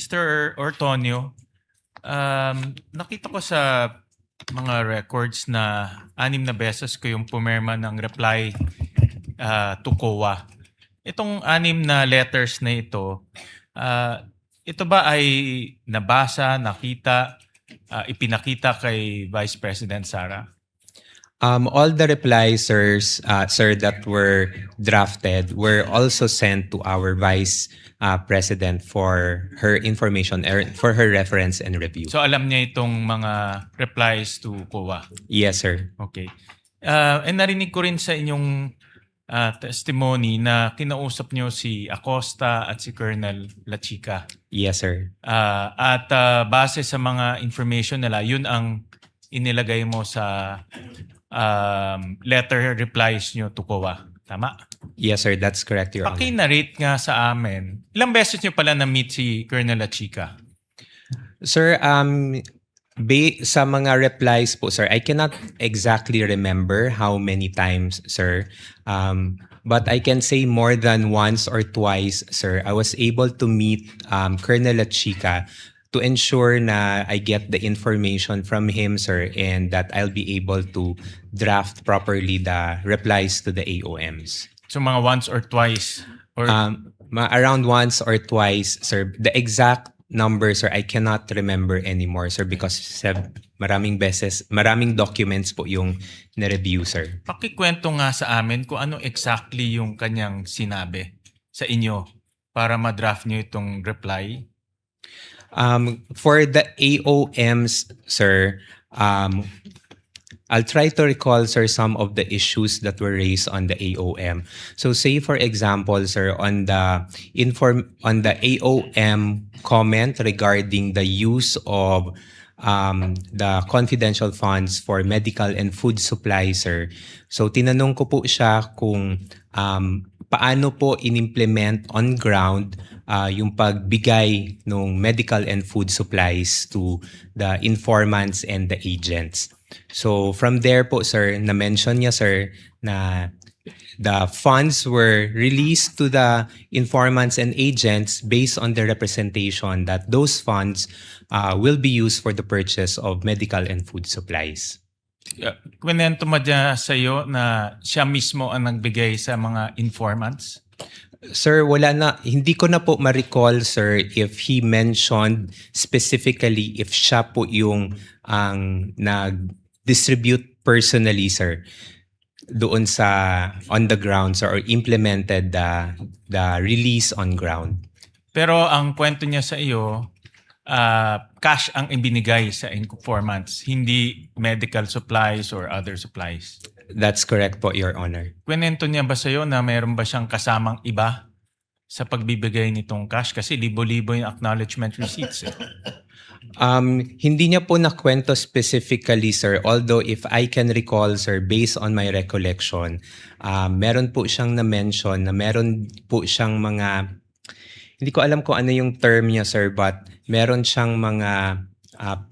Mr. Ortonio, nakita ko sa mga records na 6 na beses ko yung pumirma ng reply to COA. Itong 6 na letters na ito ba ay nabasa, nakita, ipinakita kay Vice President Sara? All the replies, sir, that were drafted were also sent to our Vice President for her information, for her reference and review. So alam niya itong mga replies to COA? Yes, sir. Okay. And narinig ko rin sa inyong testimony na kinausap niyo si Acosta at si Colonel Lachica. Yes, sir. At base sa mga information nila, yun ang inilagay mo sa letter replies nyo to COA. Tama? Yes, sir. That's correct, Your Honor. Paki-narrate nga sa amin, ilang beses nyo pala na-meet si Colonel Lachica? Sir, sa mga replies po, sir, I cannot exactly remember how many times, sir. But I can say more than once or twice, sir, I was able to meet Colonel Lachica to ensure na I get the information from him, sir, and that I'll be able to draft properly the replies to the AOMs. So mga once or twice? Or Around once or twice, sir. The exact number, sir, I cannot remember anymore, sir, because maraming beses, maraming documents po yung na-review, sir. Pakikwento nga sa amin kung ano exactly yung kanyang sinabi sa inyo para ma-draft nyo itong reply. For the AOMs, sir, I'll try to recall, sir, some of the issues that were raised on the AOM. So say, for example, sir, on the AOM comment regarding the use of the confidential funds for medical and food supply, sir. So tinanong ko po siya kung paano po in-implement on ground yung pagbigay ng medical and food supplies to the informants and the agents. So from there po, sir, na-mention niya, sir, na the funds were released to the informants and agents based on the representation that those funds will be used for the purchase of medical and food supplies. Kwento mo dyan sa iyo na siya mismo ang nagbigay sa mga informants? Sir, wala na. Hindi ko na po ma-recall, sir, if he mentioned specifically if siya po yung ang nag-distribute personally, sir, doon sa on the ground, sir, or implemented the release on ground. Pero ang kwento niya sa iyo, cash ang ibinigay sa informants, hindi medical supplies or other supplies. That's correct po, Your Honor. Kwento niya ba sa iyo na mayroon ba siyang kasamang iba sa pagbibigay nitong cash? Kasi libo-libo yung acknowledgement receipts. Hindi niya po nakwento specifically, sir. Although if I can recall, sir, based on my recollection, meron po siyang na-mention na meron po siyang mga, hindi ko alam kung ano yung term niya, sir, but meron siyang mga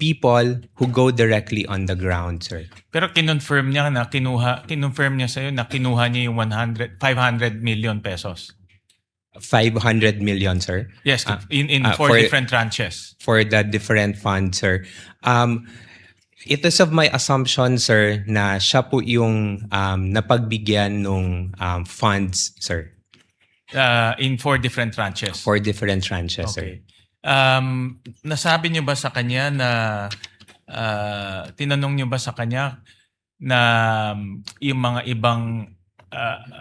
people who go directly on the ground, sir. Pero kinonfirm niya sa iyo na kinuha niya yung 500 million pesos. 500 million, sir? Yes, in four different tranches. For the different funds, sir. It is of my assumption, sir, na siya po yung napagbigyan ng funds, sir. In 4 different tranches. 4 different tranches, sir. Okay. Nasabi niyo ba sa kanya na tinanong niyo ba sa kanya na yung mga ibang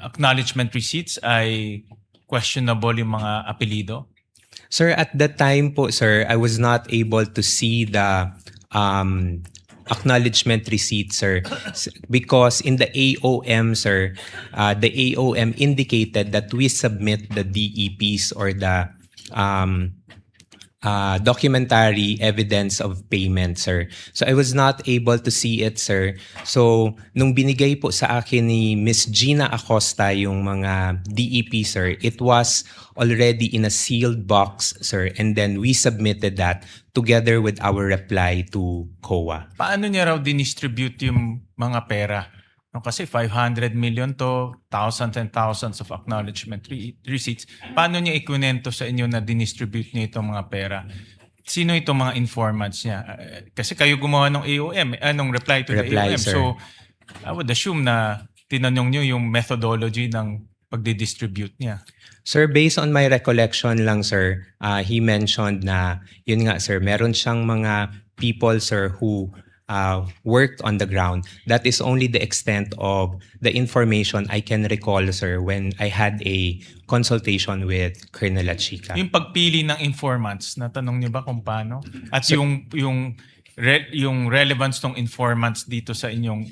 acknowledgement receipts ay questionable yung mga apelido? Sir, at that time po, sir, I was not able to see the acknowledgement receipt, sir, because in the AOM, sir, the AOM indicated that we submit the DEPs or the documentary evidence of payment, sir. So I was not able to see it, sir. So nung binigay po sa akin ni Miss Gina Acosta yung mga DEP, sir, it was already in a sealed box, sir, and then we submitted that together with our reply to COA. Paano niya raw dinistribute yung mga pera? No, kasi 500 million to, thousands and thousands of acknowledgement receipts. Paano niya ikunento sa inyo na dinistribute niya itong mga pera? Sino itong mga informants niya? Kasi kayo gumawa ng AOM, anong reply to Reply, the AOM. sir. So, I would assume na tinanong niyo yung methodology ng pagdi-distribute niya. Sir, based on my recollection lang, sir, he mentioned na, yun nga, sir, meron siyang mga people, sir, who worked on the ground. That is only the extent of the information I can recall, sir, when I had a consultation with Colonel Achika. Yung pagpili ng informants, natanong niyo ba kung paano? At yung relevance ng informants dito sa inyong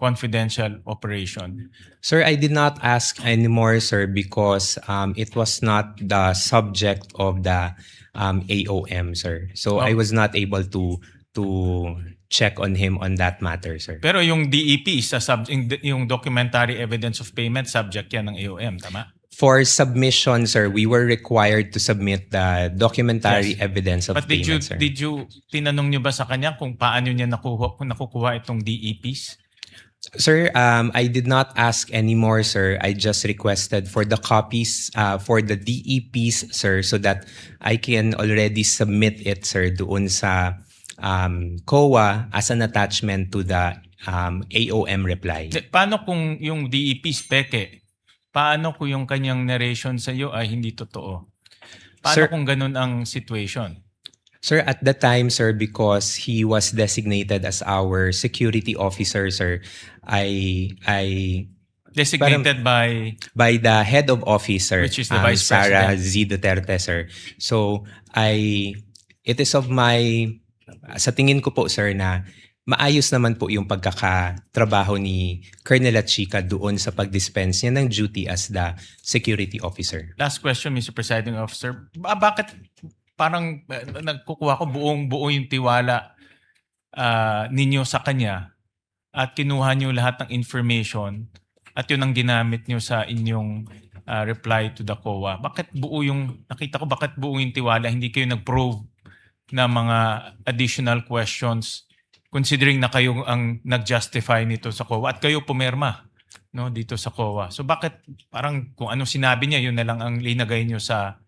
confidential operation. Sir, I did not ask anymore, sir, because it was not the subject of the AOM, sir. So I was not able to check on him on that matter, sir. Pero yung DEP, yung documentary evidence of payment, subject yan ng AOM, tama? For submission, sir, we were required to submit the documentary Yes. evidence of But payment, sir. did you tinanong niyo ba sa kanya kung paano niya nakukuha itong DEPs? Sir, I did not ask anymore, sir. I just requested for the copies for the DEPs, sir, so that I can already submit it, sir, doon sa COA as an attachment to the AOM reply. Paano kung yung DEPs peke? Paano kung yung kanyang narration sa iyo ay hindi totoo? Paano Sir- kung ganun ang situation? Sir, at the time, sir, because he was designated as our security officer, sir, I Designated by by the head of office, sir, Which is the Vice Sara President. Z. Duterte, sir. So, it is of sa tingin ko po, sir, na maayos naman po yung pagkakatrabaho ni Colonel Achika doon sa pag-dispense niya ng duty as the security officer. last question, Mr. Presiding Officer. Bakit parang nagkukuha ko buo yung tiwala ninyo sa kanya at kinuha niyo lahat ng information at yun ang ginamit niyo sa inyong reply to the COA? Bakit bakit buo yung tiwala? Hindi kayo nag-probe na mga additional questions considering na kayo ang nag-justify nito sa COA at kayo pumirma, no, dito sa COA. So bakit parang kung ano sinabi niya, yun na lang ang linagay niyo sa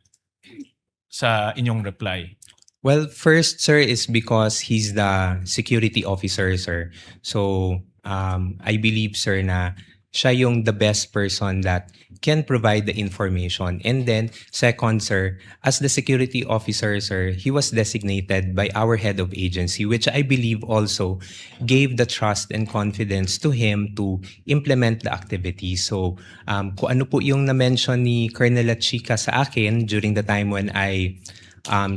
inyong reply? Well, first, sir, is because he's the security officer, sir. So, I believe, sir, na siya yung the best person that can provide the information. And then, second, sir, as the security officer, sir, he was designated by our head of agency, which I believe also gave the trust and confidence to him to implement the activity. So, kung ano po yung na-mention ni Colonel Achika sa akin during the time when I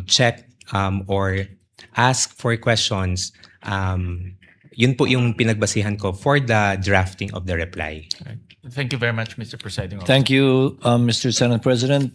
checked or asked for questions, yun po yung pinagbasihan ko for the drafting of the reply. Thank you very much, Mr. Presiding Officer. Thank you, Mr. Senate President.